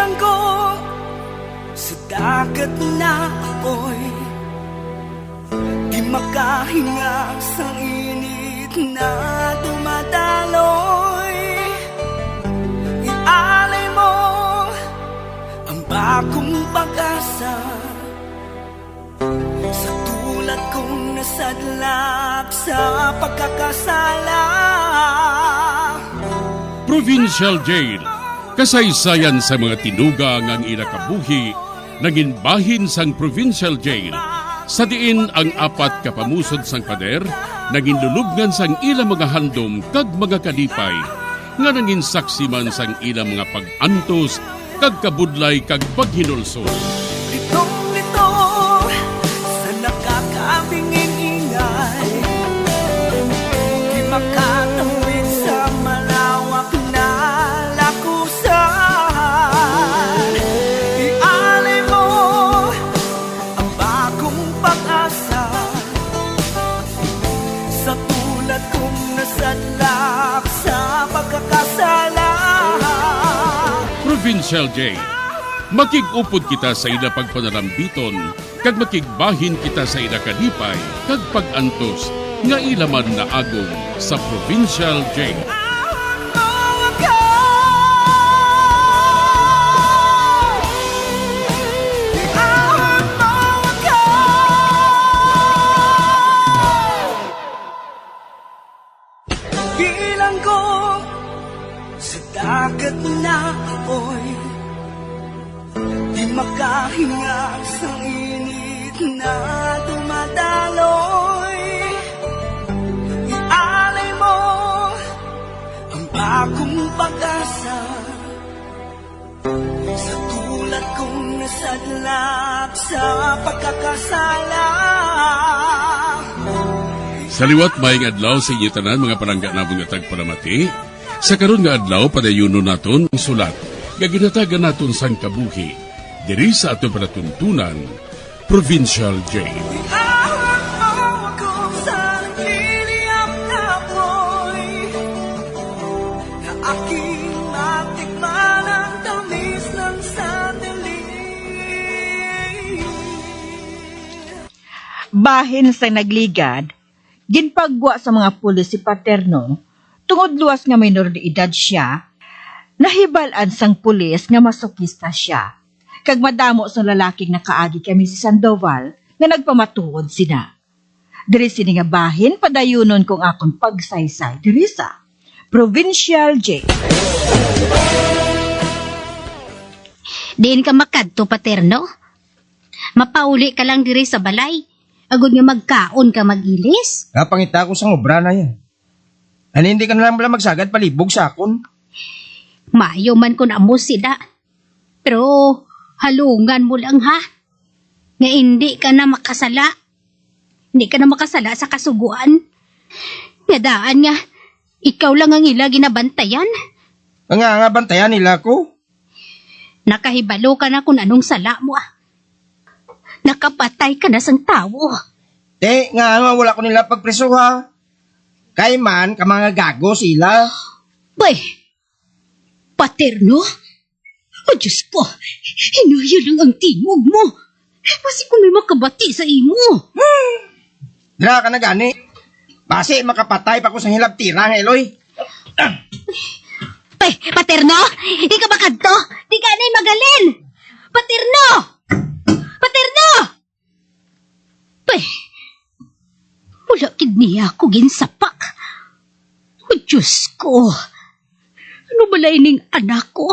Bilang ko sa dagat na apoy, di makahinga sa init na dumadaloy. Ialay mo ang bagong pag-asa sa tulad kong nasadlak sa pagkakasala. Provincial Jail, kasaysayan sa mga tinugang ang inakabuhi, naging bahin sang Provincial Jail. Sa diin ang apat kapamusod sang pader, naging lulubngan sang ilang mga handom kag mga kalipay, nga naging saksi man sang ilang mga pag-antos, kag kabudlay kag paghinulsol. Litong-lito sa nakakabingin ingay, di makatawid sa malawak na lakusan. Ialay mo ang bagong pag-asa sa tulad kong nasadlak sa pagkakasala. Provincial Jail, makig-upod kita sa ila pagpanarambiton, kag makigbahin kita sa ila kalipay, kag pag-antos, nga ilaman na agong sa Provincial Jail. Bilang ko sa dagat na apoy, di makahinga sa init na dumadaloy. Ialay mo ang bagong pag-asa sa tulad kong nasadlak sa pagkakasala. Sa liwat maing adlaw sa inyo tanan mga palangga na mga tagparamati, sa karon nga adlaw padayuno naton ang sulat, nga ginatagan naton sang kabuhi, diri sa ato panatuntunan, Provincial Jail. Ahon mo ako sa nagliliyap na apoy, na aking matikman ang tamis ng sandali. Bahin sa nagligad, ginpagwa sa mga pulis si Paterno, tungod luwas nga minor de edad siya, nahibalan sang pulis nga masokista siya, kag madamo sa lalaking nakaagi kami si Sandoval nga nagpamatuod sina. Diri sini nga bahin padayunon kong akong pagsaysay diri sa Provincial Jail. Diin ka makadto, Paterno. Mapauli ka lang diri sa balay. Agod nga magkaon ka magilis. Kapangita ko sa obra na yan. Ano hindi ka na lang pala magsagad palibog sa akon? Maayo man ko na mo sila. Pero halungan mo lang ha. Nga hindi ka na makasala. Hindi ka na makasala sa kasuguan. Nga daan nga, ikaw lang ang ila ginabantayan. Nga bantayan nila ko. Nakahibalo ka na kung anong sala mo ah. Nakapatay ka na sang tao. Nga wala ko nila pagpreso ha. Kay man, ka mga gago sila. Bay, Paterno? O Diyos ko, hinuyo lang ang tingog mo. Basi kung may makabati sa imo. Dra ka na gani. Basi makapatay pa ko sa hilabtira, Eloy. Bay, Paterno? Di ka makadto? Di ka na'y magalin. Paterno! Paterno! Bay, wala kid niya ako ginsapak. O Diyos ko, ano balay ning anak ko?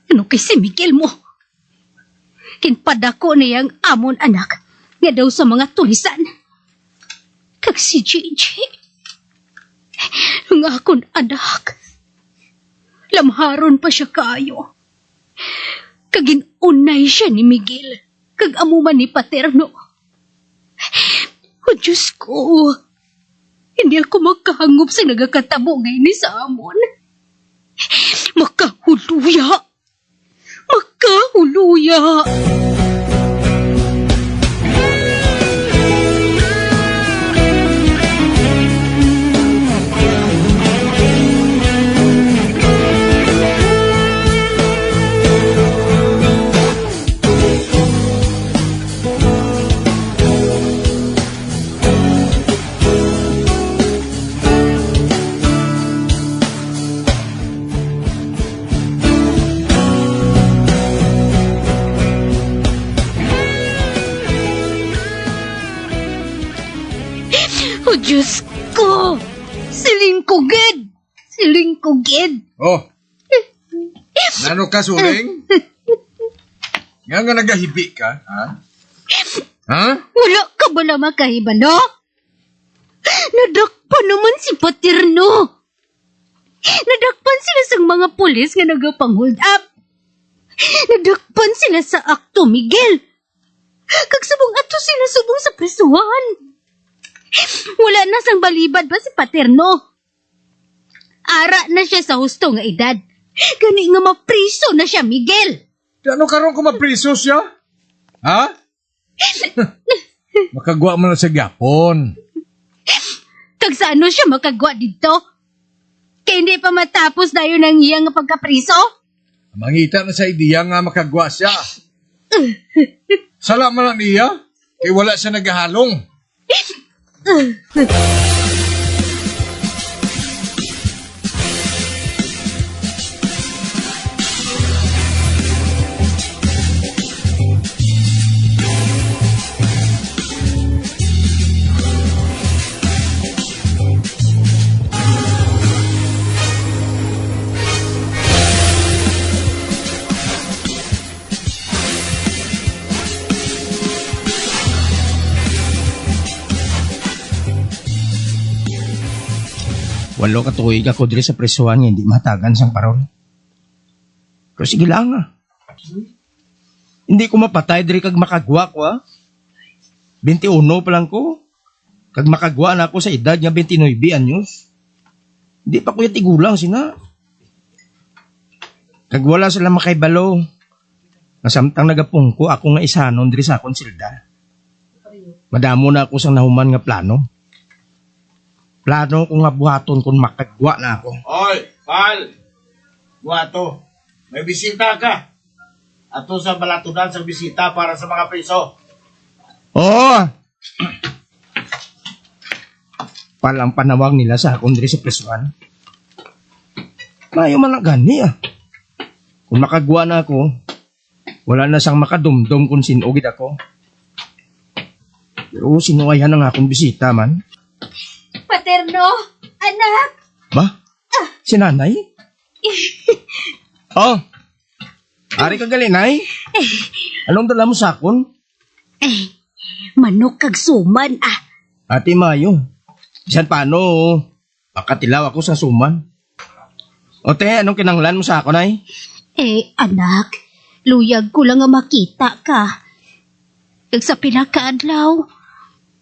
Ano kay si Miguel mo? Kinpadako niyang amon anak nga daw sa mga tulisan. Kag si Gigi, ang akon anak, lamharon pa siya kayo. Kaginunay siya ni Miguel, kag amuman ni Paterno. O Diyos ko, hindi ako makahangop sa nagakatabo ngayon ni sa amon. Makahuluya! Makahuluya! Diyos ko! Siling ko, gid! Siling ko, gid! Oh. Nano ka, suling? Nga nga nagahibi ka, ha? Ha? Wala ka ba na makahibalo? Nadakpan naman si Paterno. Nadakpan sila sa mga pulis nga nagapang-hold up. Nadakpan sila sa Akto Miguel. Kag subong ato sila subong sa prisuhan. Wala na sang balibad ba si Paterno? Ara na siya sa husto nga edad. Gani nga mapriso na siya, Miguel. Ano karon ko mapriso siya? Ha? Makagwa mo na sa gyapon. Kag sa ano siya makagwa dito? Kaya hindi pa matapos na yun ang iyang pagkapriso? Mangita na sa ideya nga makagwa siya. Salamat na niya. Kaya wala siya naghahalong. Walo ka tuig ako diri sa presuhan nga hindi matagan sang parol. Pero sige lang ah. Hindi ko mapatay diri kag makagwa ko ah. 21 pa lang ko. Kag makagwa na ako sa edad nga 29 anyos. Hindi pa ko tigulang sina. Kag wala sila makaibalo. Nasamtang nagapungko ako nga isanon diri sa akong silda. Madamo na ako sang nahuman nga plano. Plano ko nga buhaton kung makagwa na ako. Oy, Pal! Buhato, may bisita ka. Ato sa balatudan sa bisita para sa mga priso. Oo! Palang panawag nila sa akong diri sa presuhan. Mayo man ang gani ah. Kung makagwa na ako, wala na siyang makadumdum kung sinugid ako. Pero sinuwayan ang akong bisita man. Paterno, anak! Ba? Si nanay? Oh! Ari ka galinay? Anong dala mo sakon? Manok kag suman, ah. Ate Mayo, bisan paano, makatilaw ako sa suman. O te, anong kinanglan mo sa ako, nay? Anak, luyag ko lang nga makita ka. Kag sa pinakaadlaw,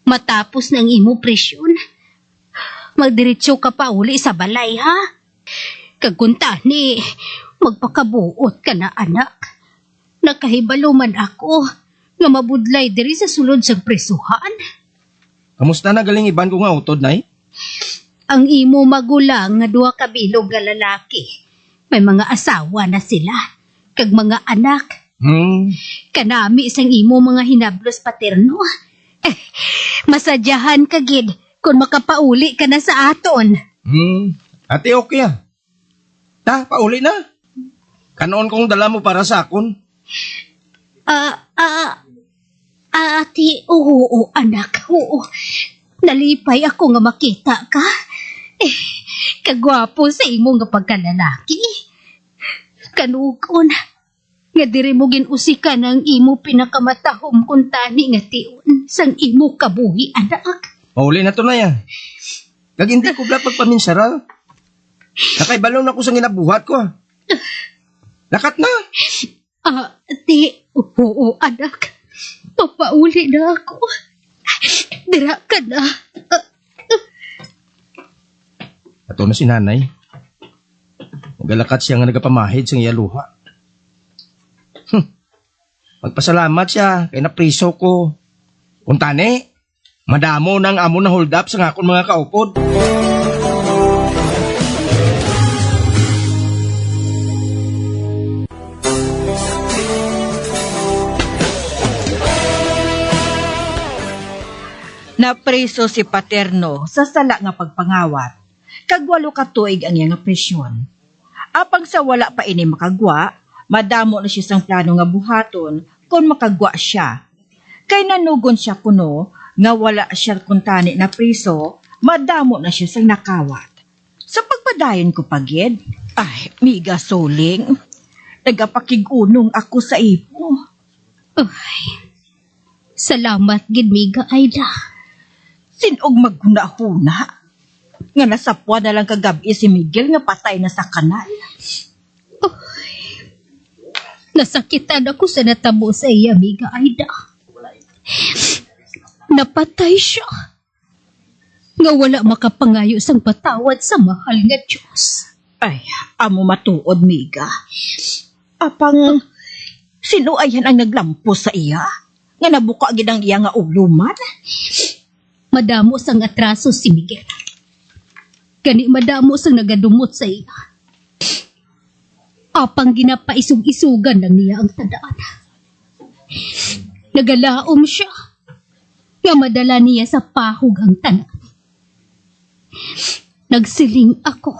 matapos ng imo presyon, magdiretso ka pa uli sa balay, ha? Kag kuntani, magpakabuot ka na, anak. Nakahibalo man ako, nga mabudlay diri sa sulod sa presuhan. Kamusta na galing iban ko nga utod, nay? Ang imo magulang nga duha ka bilog nga lalaki, may mga asawa na sila, kag mga anak. Kanami isang imo mga hinablos paterno. Masadyahan ka gid kung makapauli ka na sa aton. Ate, okay ah. Ta, pauli na. Kanoon kong dala mo para sa akon. Ate, oo, anak, oo. Nalipay ako nga makita ka. Kagwapo sa imo nga pagkalalaki. Kanugon, nga diri mo ginusikan ang imo pinakamatahom kung tani nga tiun sang imo kabuhi, anak. Pauli na to na yan. Kag hindi ko bla pagpaminsara. Nakaibalong na ko sa ginabuhat ko ah. Lakat na. Ate, oo, anak. Papauli na ako. Dira ka na. Ato na si nanay. Nagalakat siya nga nagapamahid sa iya luha. Magpasalamat siya kay napriso ko. Kung tani, madamo nang amo na hold up sa akong mga kaupod. Napreso si Paterno sa sala nga pagpangawat. Kag 8 ka tuig ang iyang presyon. Apang sa wala pa ini makagwa, madamo na siya sang plano nga buhaton kung makagwa siya. Kay nanugon siya kuno nga wala siya kuntani na priso madamo na siya sa nakawat. Sa pagpadayon ko pagid, ay, miga soling. Nagapakig-unong ako sa ipo. Ay, salamat, Gidmiga Aida. Sinog maghuna-huna. Nga nasapwa na lang kagabi si Miguel nga patay na sa kanal. Nasakitan ako sa natabo sa iya, Amiga Aida. Napatay siya. Nga wala makapangayo sang patawad sa mahal nga Diyos. Ay, amo matuod, Miga. Apang, sino ayan ang naglampos sa iya? Nga nabuka gid ang iya nga uluman? Madamo sang atraso si Miguel. Kani madamo sang nagadumot sa iya. Apang ginapaisug-isugan lang niya ang tadaan. Nagalaom siya. Nga madala niya sa pahog ang tanan. Nagsiling ako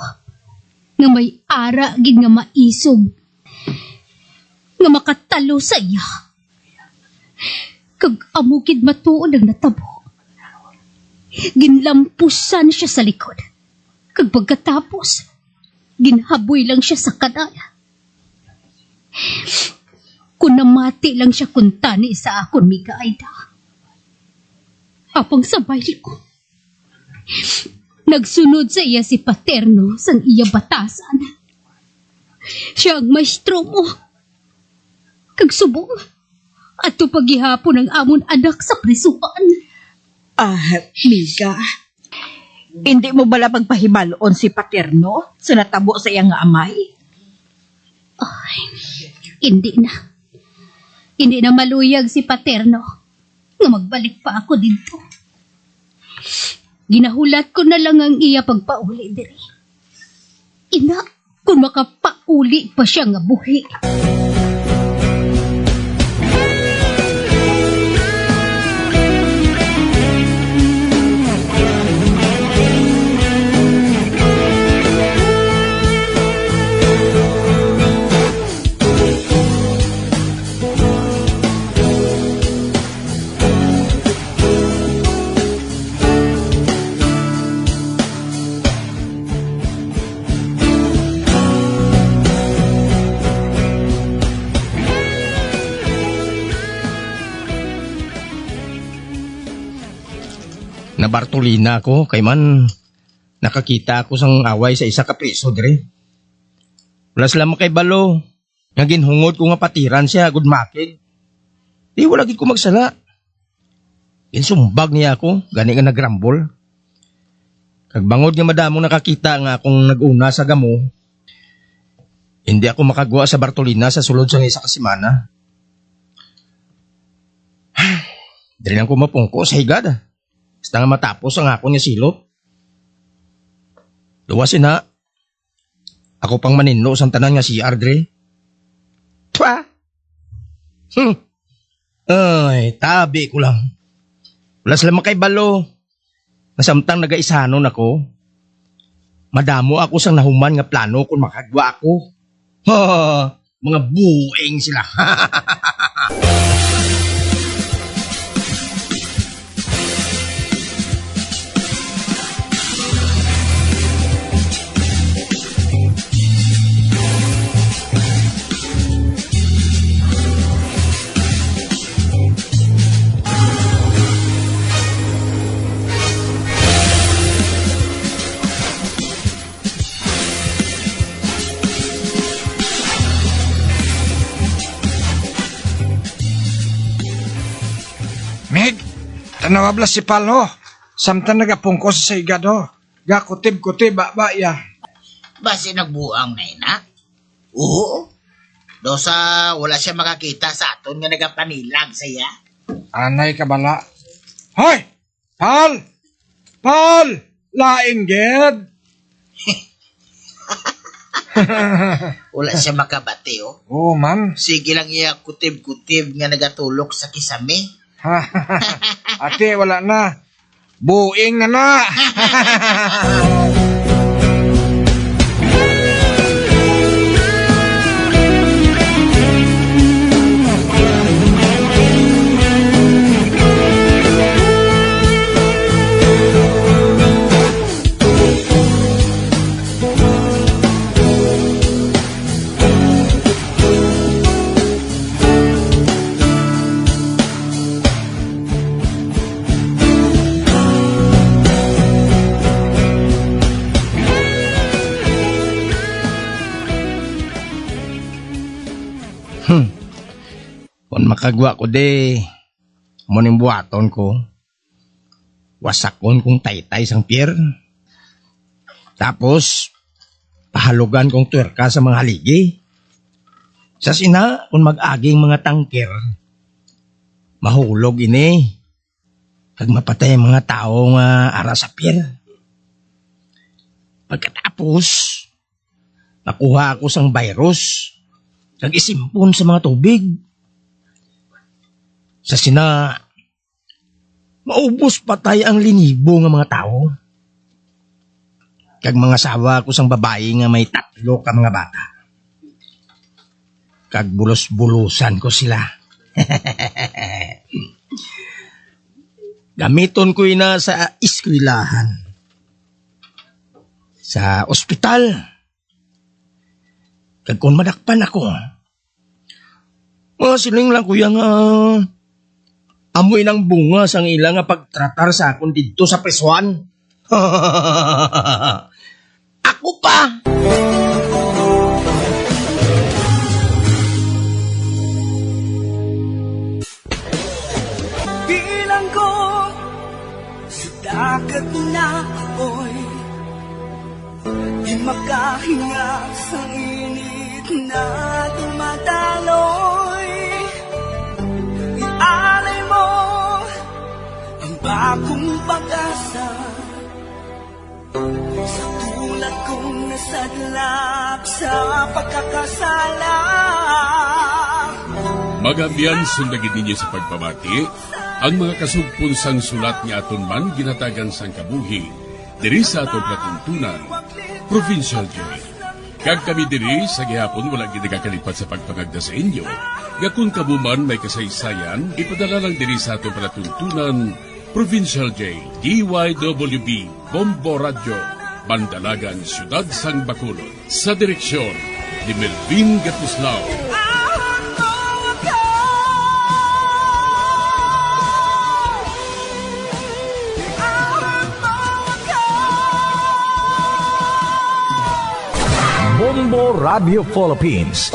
nga may ara gid nga maisog nga makatalo sa iya. Kag amo gid matuod ang natabo. Ginlampusan siya sa likod. Kag pagkatapos, ginhaboy lang siya sa kanaya. Kung namati lang siya kuntani sa akon, Miga Aida. Apang sabay ko. Nagsunod sa iya si Paterno sang iya batasan. Siya ang maestro mo. Kag subong, ato paghihapon ang amon anak sa prisuan. Miga, hindi mo bala pagpahibalon si Paterno sa natabo sa iyang nga amay? Ay, hindi na. Hindi na maluyag si Paterno nga magbalik pa ako dito. Ginahulat ko na lang ang iya pagpauli diri. Ina, kung makapauli pa siya nga buhi. Nabartolina ako, kay man nakakita ako sang away sa isa ka priso dire. Wala sila makaibalo. Nga ginhungod ko nga patiran siya, good makid. Di wala gid ko magsala. Insumbag niya ako, gani nga nagrambol. Kag bangod nga madamong nakakita nga akong nag-una sa gamo, hindi ako makagwa sa Bartolina sa sulod sa isa ka semana. Dili lang ko mapungko sa higad. Basta nga matapos ang ako niya silot. Luwasin na. Ako pang maninlo sa tanan nga si Ardre. Twa! Ay, tabi ko lang. Wala sila makaibalo. Nasamtang nagaisanon ako. Madamo ako sang nahuman nga plano kung makagwa ako. Mga bueng sila. Meg, tanawablas si Palo. Samtang nagapungkos sa igado. Gakutib-kutib, ya. Basi nagbuang na inak? Oo. Do sa wala siya makakita sa aton nga nagapanilag saya. Anay ka bala. Hoy! Pal! Pal! Laing ged! Wala siya makabati oh. Oo man. Sige lang iya kutib-kutib nga nagatulok sa kisame. Ate, wala na. Buing na na. Kung makagwa ko de, muning buhaton ko, wasakon kong taytay sang pier. Tapos, pahalugan kong tuwerka sa mga haligi. Sa sina, kung mag-aging mga tangker, mahulog ini. Kag mapatay ang mga tao nga ara sa pier. Pagkatapos, nakuha ako sang virus, kag isimpon sa mga tubig. Sa sina, maubos patay ang linibo nga mga tao. Kag mga sawa ko sang babae nga may 3 ka mga bata. Kag bulos-bulusan ko sila. Gamiton ko ina sa eskwelahan. Sa ospital. Kag kung madakpan ako, mga siling lang kuya nga amoy ng bunga sang ilang nga pagtratar sa akon dito sa presuan. Ako pa! Bilang ko sa dagat na apoy, di makahinga sa init na tumataloy. Ialay mo ang bagong pag-asa sa tulad kong nasadlak sa pagkakasala. Magabiyan sundagin ninyo sa pagpamati ang mga kasugpon sang sulat ni aton man ginatagan sang kabuhi diri sa aton platuntunan, Provincial Jail. Kag kami diri sa gihapon wala ginagakalipat sa pagpangagda sa inyo. Gakun kabuman may kasaysayan, ipadala lang diri sa aton platuntunan, Provincial Jail, DYWB, Bombo Radio, Bandalagan, Siyudad Sang Bacolod. Sa direksyon ni Melvin Gatuslao. Bombo Radio Philippines.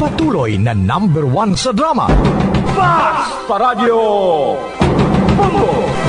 Patuloy na #1 sa drama. Fast pa Radio! Bombo!